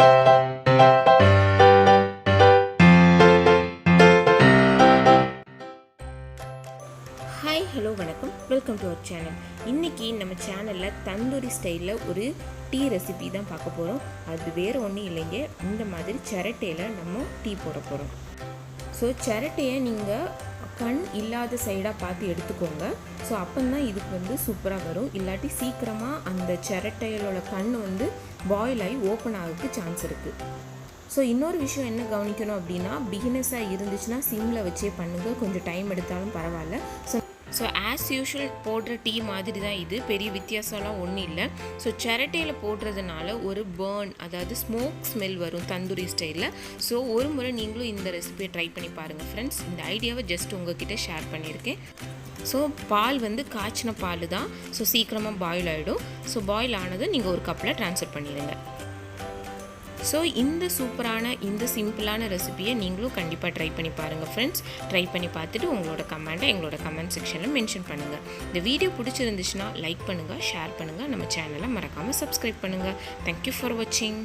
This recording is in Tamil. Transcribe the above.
ஹாய் ஹலோ வணக்கம், வெல்கம் டு அவர் சேனல். இன்றைக்கி நம்ம சேனலில் தந்தூரி ஸ்டைலில் ஒரு டீ ரெசிபி தான் பார்க்க போகிறோம். அது வேறு ஒன்றும் இல்லைங்க, இந்த மாதிரி சிரட்டையில் நம்ம டீ போட போகிறோம். ஸோ சிரட்டையை நீங்கள் கண் இல்லாத சைடாக பார்த்து எடுத்துக்கோங்க. ஸோ அப்போந்தான் இதுக்கு வந்து சூப்பராக வரும். இல்லாட்டி சீக்கிரமாக அந்த சிரட்டையோட கண் வந்து பாயில் ஆகி ஓப்பன் ஆகிறதுக்கு சான்ஸ் இருக்குது. ஸோ இன்னொரு விஷயம் என்ன கவனிக்கணும் அப்படின்னா, பிகினர்ஸாக இருந்துச்சுன்னா சிம்மில் வச்சே பண்ணுங்கள், கொஞ்சம் டைம் எடுத்தாலும் பரவாயில்ல. ஸோ ஆஸ் யூஷுவல் போடுற டீ மாதிரி தான் இது, பெரிய வித்தியாசம்லாம் ஒன்றும் இல்லை. ஸோ சிரட்டையில் போடுறதுனால ஒரு பேர்ன், அதாவது ஸ்மோக் ஸ்மெல் வரும் தந்தூரி ஸ்டைலில். ஸோ ஒரு முறை நீங்களும் இந்த ரெசிபியை ட்ரை பண்ணி பாருங்கள் ஃப்ரெண்ட்ஸ். இந்த ஐடியாவை ஜஸ்ட் உங்ககிட்ட ஷேர் பண்ணியிருக்கேன். ஸோ பால் வந்து காய்ச்சின பால் தான், ஸோ சீக்கிரமாக பாயில் ஆகிடும். ஸோ பாயில் ஆனதை நீங்கள் ஒரு கப்பில் ட்ரான்ஸ்ஃபர் பண்ணிடுங்க. ஸோ இந்த சூப்பரான இந்த சிம்பிளான ரெசிபியை நீங்களும் கண்டிப்பாக ட்ரை பண்ணி பாருங்கள் ஃப்ரெண்ட்ஸ். ட்ரை பண்ணி பார்த்துட்டு உங்களோட கமெண்ட்டை எங்களோட கமெண்ட் செக்ஷனில் மென்ஷன் பண்ணுங்கள். இந்த வீடியோ பிடிச்சிருந்துச்சுன்னா லைக் பண்ணுங்கள், ஷேர் பண்ணுங்கள், நம்ம சேனலை மறக்காமல் சப்ஸ்கிரைப் பண்ணுங்கள். தேங்க்யூ ஃபார் வாட்சிங்.